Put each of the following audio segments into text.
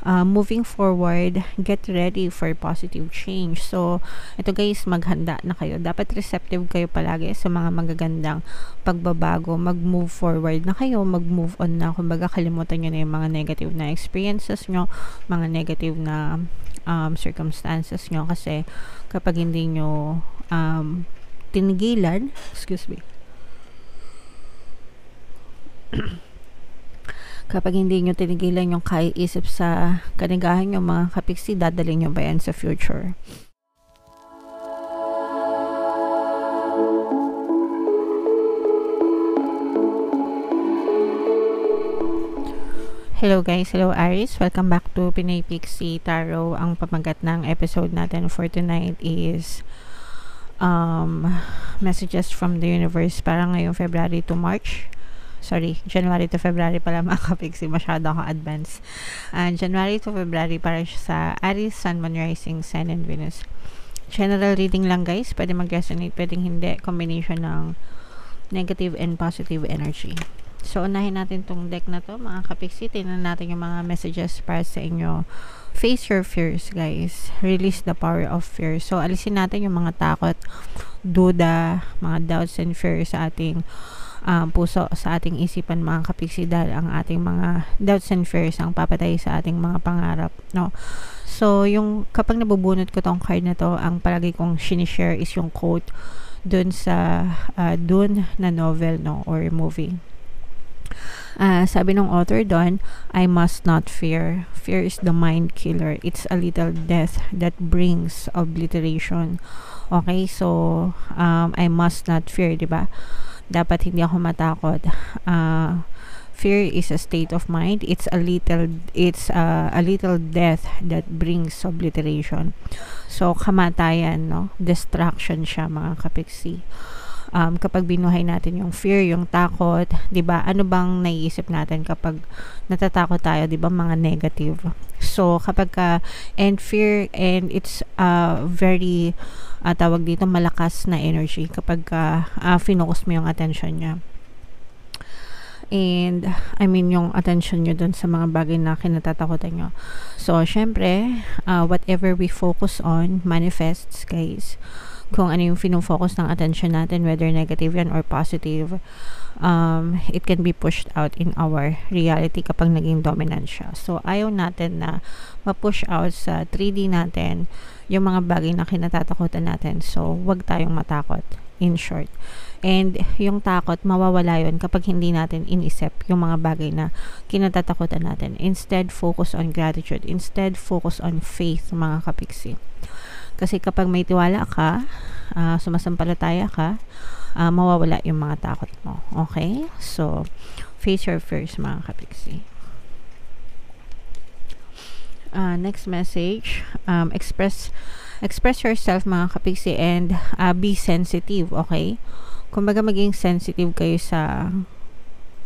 moving forward, get ready for positive change. So, ito guys, maghanda na kayo. Dapat receptive kayo palagi sa mga magagandang pagbabago. Mag-move forward na kayo, mag-move on na. Kumbaga, kalimutan nyo na yung mga negative na experiences nyo, mga negative na circumstances nyo. Kasi, kapag hindi nyo tinigilan, excuse me, kapag hindi nyo tinigilan yung kaiisip sa kanigahan nyo mga kapiksi, dadaling nyo ba yan sa future? Hello guys, hello Aries, welcome back to Pinay Pixie Tarot. Ang pamagat ng episode natin for tonight is messages from the universe para ngayong February to March. Sorry, January to February pala mga kapiksi, masyado ako advance. January to February para sa Aries, Sun, Moon, Rising, Sun, and Venus. General reading lang guys, pwede mag-resonate, pwedeng hindi. Combination ng negative and positive energy. So, unahin natin tong deck na to mga kapiksi. Tingnan natin yung mga messages para sa inyo. Face your fears guys. Release the power of fear. So, alisin natin yung mga takot, duda, mga doubts and fears sa ating puso, sa ating isipan mga kapiksi, dahil ang ating mga doubts and fears ang papatay sa ating mga pangarap, no? So, yung kapag nabubunot ko tong card na to, ang palagi kong sinishare is yung quote dun sa dun na novel, no, or movie. Sabi ng author doon, I must not fear. Fear is the mind killer. It's a little death that brings obliteration. Okay, so I must not fear, diba? Dapat hindi ako matakot. Fear is a state of mind. It's a little death that brings obliteration. So kamatayan, no? Distraction siya mga kapiksi. Kapag binuhay natin yung fear, yung takot, 'di ba? Ano bang naiisip natin kapag natatakot tayo, 'di ba? Mga negative. So kapag and fear, and it's very tawag dito, malakas na energy kapag finocus mo yung attention niya. And I mean yung attention nyo dun sa mga bagay na kinatatakutan nyo. So syempre, whatever we focus on manifests guys. Kung ano yung finofocus ng attention natin, whether negative yan or positive, it can be pushed out in our reality kapag naging dominant siya. So ayaw natin na ma-push out sa 3D natin yung mga bagay na kinatatakutan natin. So wag tayong matakot, in short. And yung takot, mawawala yun kapag hindi natin inisip yung mga bagay na kinatatakutan natin. Instead, focus on gratitude. Instead, focus on faith, mga kapiksi. Kasi kapag may tiwala ka, sumasampalataya ka, mawawala yung mga takot mo. Okay? So, face your fears, mga kapiksi. Next message, express yourself mga kapiksi, and be sensitive, okay? Kumbaga maging sensitive kayo sa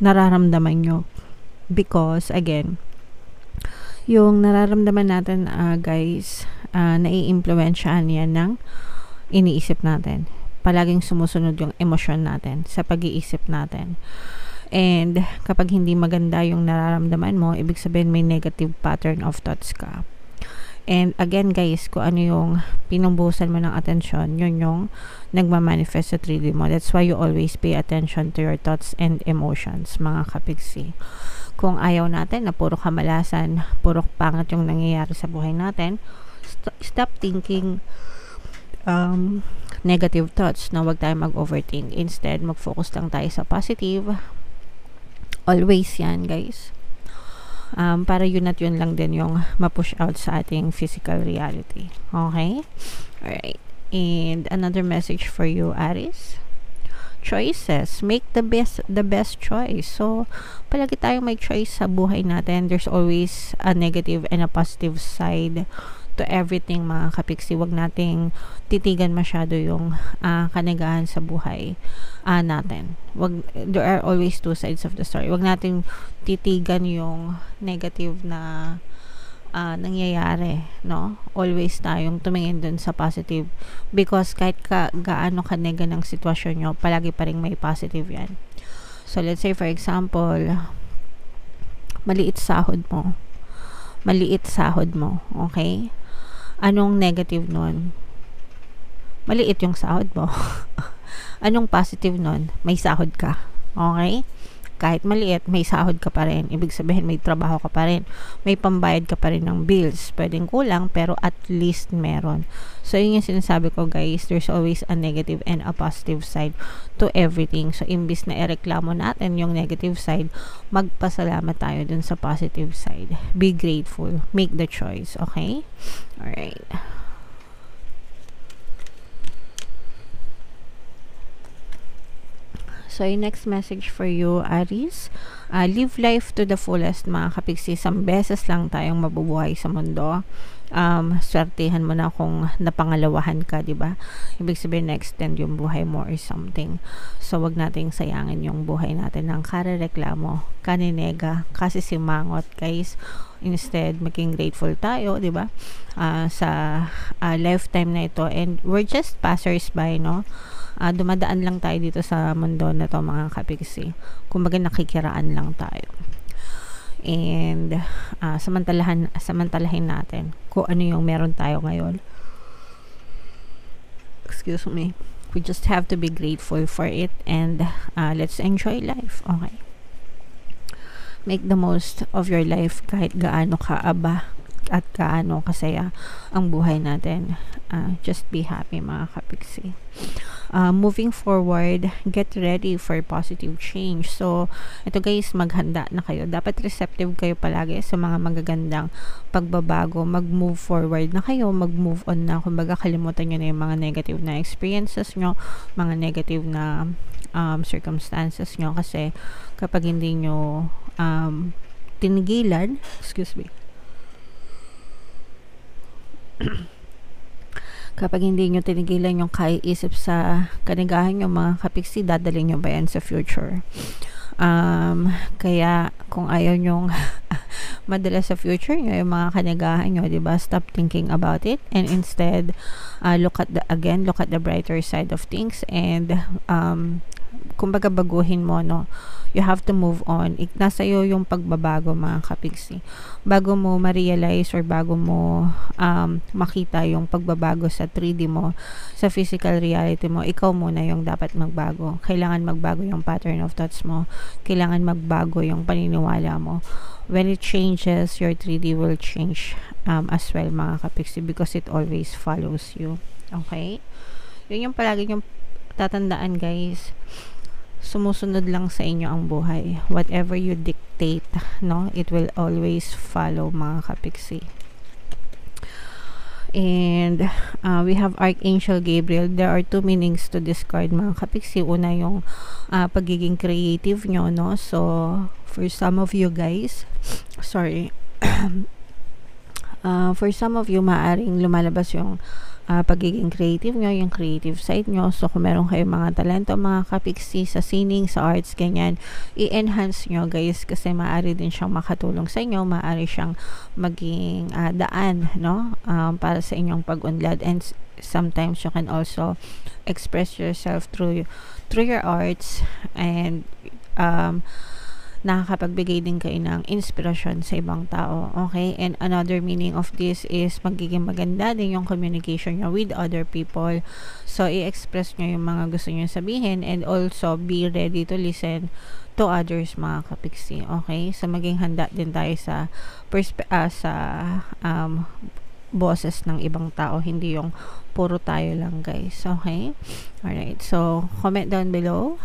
nararamdaman nyo, because again, yung nararamdaman natin guys, nai-impluwensyahan yan ng iniisip natin. Palaging sumusunod yung emosyon natin sa pag-iisip natin. And kapag hindi maganda yung nararamdaman mo, ibig sabihin may negative pattern of thoughts ka. And again guys, kung ano yung pinumbusan mo ng atensyon, yun yung nagmamanifest sa 3D mo. That's why you always pay attention to your thoughts and emotions, mga kapiksi. Kung ayaw natin na puro kamalasan, puro pangit yung nangyayari sa buhay natin, stop thinking negative thoughts, na wag tayo mag-overthink. Instead, mag-focus lang tayo sa positive. Always yan guys, para yun at yun lang din yung ma-push out sa ating physical reality. Okay? Alright. And another message for you Aries, choices, make the best choice. So palagi tayong may choice sa buhay natin. There's always a negative and a positive side to everything, mga kapiksi. Wag nating titigan masyado yung kanigahan sa buhay natin. There are always two sides of the story. Wag nating titigan yung negative na nangyayari, no? Always tayong tumingin dun sa positive, because kahit gaano kanega ng sitwasyon nyo, palagi pa rin may positive yan. So let's say for example, maliit sahod mo, maliit sahod mo, okay? Anong negative nun? Maliit yung sahod mo. Anong positive nun? May sahod ka, okay? Kahit maliit, may sahod ka pa rin. Ibig sabihin, may trabaho ka pa rin. May pambayad ka pa rin ng bills. Pwedeng kulang, pero at least meron. So, yun yung sinasabi ko, guys. There's always a negative and a positive side to everything. So, imbis na ireklamo natin yung negative side, magpasalamat tayo dun sa positive side. Be grateful. Make the choice. Okay? Alright. So, yung next message for you, Aries, live life to the fullest, mga kapiksi. Isang beses lang tayong mabubuhay sa mundo. Swertihan mo na kung napangalawahan ka, diba? Ibig sabihin, na-extend yung buhay mo or something. So, wag nating sayangin yung buhay natin ng karereklamo, kaninega, kasi simangot, guys. Instead, maging grateful tayo, diba? Sa lifetime na ito. And we're just passers-by, no? Dumadaan lang tayo dito sa mundo na to, mga kapiksi. Kumbaga nakikiraan lang tayo. And samantalahin natin kung ano yung meron tayo ngayon. Excuse me. We just have to be grateful for it, and let's enjoy life. Okay. Make the most of your life kahit gaano kaaba at gaano kasaya ang buhay natin. Just be happy, mga kapiksi. Moving forward, get ready for positive change. So, ito guys, maghanda na kayo. Dapat receptive kayo palagi sa mga magagandang pagbabago. Mag-move forward na kayo, mag-move on na. Kumbaga, kalimutan nyo na yung mga negative na experiences nyo, mga negative na circumstances nyo. Kasi, kapag hindi nyo tinigilan, excuse me, kapag hindi nyo tinigilan yung kaiisip sa kanigahan nyo, mga kapiksi, dadalhin nyo ba yan sa future? Kaya kung ayaw nyong madala sa future nyo yung mga kanigahan nyo, diba? Stop thinking about it, and instead look at the brighter side of things, and kumbaga baguhin mo, no? You have to move on. Nasa iyo yung pagbabago, mga kapiksi. Bago mo ma-realize or bago mo makita yung pagbabago sa 3D mo, sa physical reality mo, ikaw muna yung dapat magbago. Kailangan magbago yung pattern of thoughts mo. Kailangan magbago yung paniniwala mo. When it changes, your 3D will change as well, mga kapiksi, because it always follows you. Okay? Yun yung palagi yung tatandaan, guys. Sumusunod lang sa inyo ang buhay. Whatever you dictate, no, it will always follow, mga kapiksi. And we have Archangel Gabriel. There are 2 meanings to this card, mga kapiksi. Una, yung pagiging creative nyo, no? So, for some of you guys, sorry, for some of you, maaring lumalabas yung pagiging creative nyo, yung creative side nyo. So, kung meron kayong mga talento, mga kapiksi, sa sining, sa arts, ganyan, i-enhance nyo, guys, kasi maaari din siyang makatulong sa inyo, maaari siyang maging daan, no, para sa inyong pag-unlad. And sometimes you can also express yourself through your arts, and nakakapagbigay din kayo ng inspirasyon sa ibang tao. Okay? And another meaning of this is magiging maganda din yung communication nyo with other people. So, i-express nyo yung mga gusto nyo sabihin, and also be ready to listen to others, mga kapiksi. Okay? So, maging handa din tayo sa boses ng ibang tao, hindi yung puro tayo lang, guys. Okay? Alright. So, comment down below.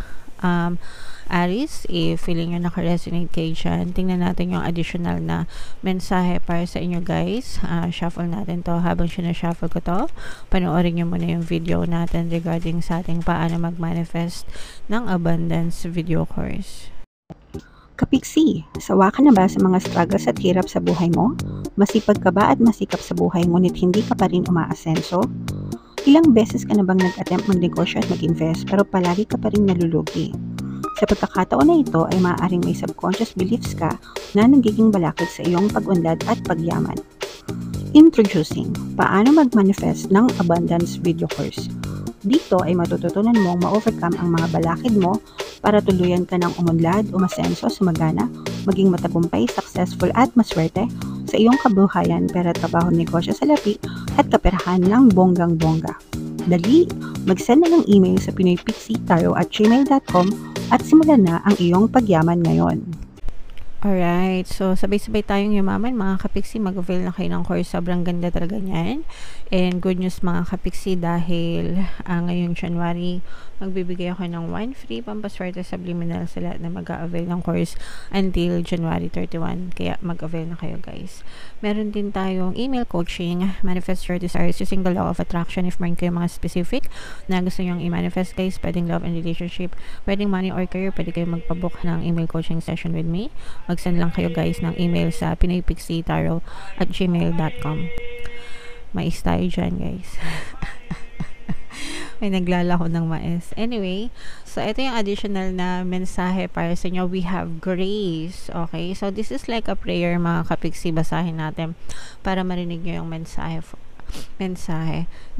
Aries, if feeling nyo naka-resonate kayo dyan, tingnan natin yung additional na mensahe para sa inyo, guys. Shuffle natin to. Habang sinashuffle ko to, panoorin nyo muna yung video natin regarding sa ating paano mag-manifest ng abundance video course. Kapiksi, sawa ka na ba sa mga struggles at hirap sa buhay mo? Masipag ka ba at masikap sa buhay ngunit hindi ka pa rin umaasenso? Ilang beses ka na bang nag-attempt magnegosyo at mag-invest pero palagi ka pa rin nalulugi? Sa pagkakataon na ito ay maaaring may subconscious beliefs ka na nagiging balakid sa iyong pag-unlad at pagyaman. Introducing, paano mag-manifest ng abundance video course. Dito ay matututunan mong ma-overcome ang mga balakid mo para tuluyan ka ng umunlad, umasenso, sumagana, maging matagumpay, successful at maswerte sa iyong kabuhayan, pera, trabaho, negosyo, salapi, at kaperahan ng bonggang-bongga. Dali, mag-send na ng email sa pinoypixie@gmail.com at simulan na ang iyong pagyaman ngayon. Alright, so sabay-sabay tayong yumaman mga kapiksi, mag-avail na kayo ng course, sobrang ganda talaga niyan. And good news mga kapiksi dahil ngayong January, magbibigay ako ng 1 free pampaswerte subliminal sa lahat na mag-avail ng course until January 31, kaya mag-avail na kayo guys. Meron din tayong email coaching, manifest your desires using the law of attraction. If meron kayo mga specific na gusto nyong i-manifest guys, pwedeng love and relationship, pwedeng money or career, pwede kayo magpabook ng email coaching session with me. Mag-send lang kayo guys ng email sa pinoypixietarot@gmail.com. Mais tayo dyan guys. May naglalako ng mais. Anyway, so ito yung additional na mensahe para sa inyo. We have grace. Okay? So this is like a prayer mga kapiksi. Basahin natin para marinig nyo yung mensahe.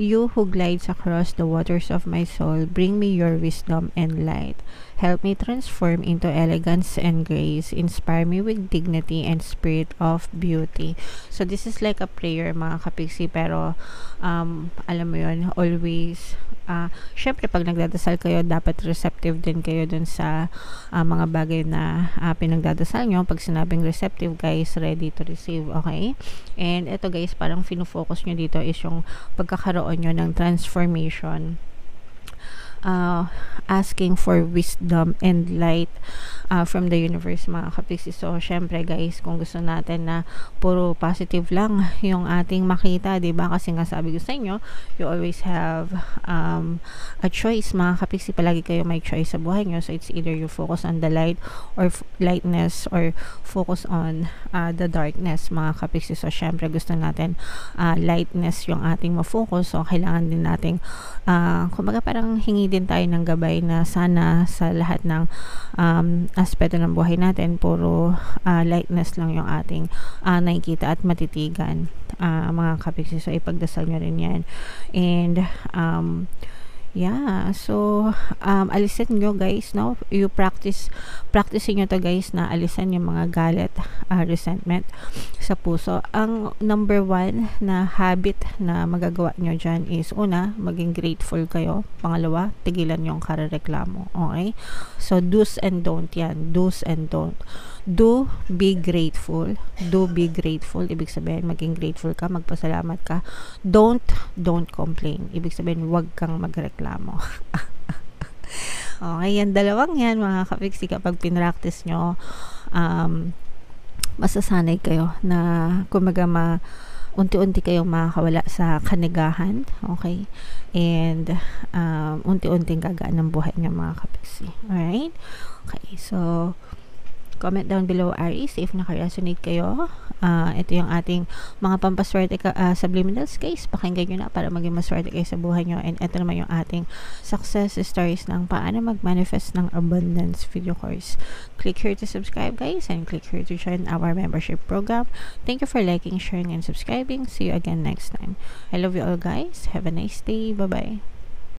You who glides across the waters of my soul, bring me your wisdom and light. Help me transform into elegance and grace. Inspire me with dignity and spirit of beauty. So this is like a prayer mga kapiksi, pero alam mo yun, always syempre pag nagdadasal kayo, dapat receptive din kayo dun sa mga bagay na pinagdadasal nyo. Pag sinabing receptive guys, ready to receive, okay? And ito guys, parang fino-focus nyo dito is yung pagkakaroon nyo ng transformation, asking for wisdom and light from the universe mga kapiksi. So syempre guys, kung gusto natin na puro positive lang yung ating makita, diba? Kasi nga sabi ko sa inyo, you always have a choice mga kapiksi. Palagi kayo may choice sa buhay nyo. So it's either you focus on the light or lightness, or focus on the darkness mga kapiksi. So syempre gusto natin lightness yung ating mafocus. So kailangan din nating kumbaga parang hingi din tayo ng gabay na sana sa lahat ng aspeto ng buhay natin, puro lightness lang yung ating nakikita at matitigan mga kapiksi. So ipagdasal nyo rin yan. And yeah, so alisin nyo guys, no? You practicing nyo to guys, na alisan yung mga galit, resentment sa puso. Ang number 1 na habit na magagawa nyo dyan is, una, maging grateful kayo. Pangalawa, tigilan yung karereklamo. Okay? So do's and don't yan. Do's and don't. Do be grateful. Do be grateful. Ibig sabihin, maging grateful ka, magpasalamat ka. Don't complain. Ibig sabihin, wag kang magreklamo. Okay, yan dalawang yan mga kapiksi. Kapag pinractice nyo, masasanay kayo na kumaga unti-unti kayong makakawala sa kanigahan. Okay? And unti-unting gagaan ng buhay nyo mga kapiksi. Alright? Okay, so comment down below Aries if naka-resonate kayo. Ito yung ating mga pampaswerte subliminals guys. Pakinggan nyo na para maging maswerte kayo sa buhay nyo. And ito naman yung ating success stories ng paano mag-manifest ng abundance video course. Click here to subscribe guys, and click here to join our membership program. Thank you for liking, sharing, and subscribing. See you again next time. I love you all guys. Have a nice day. Bye-bye.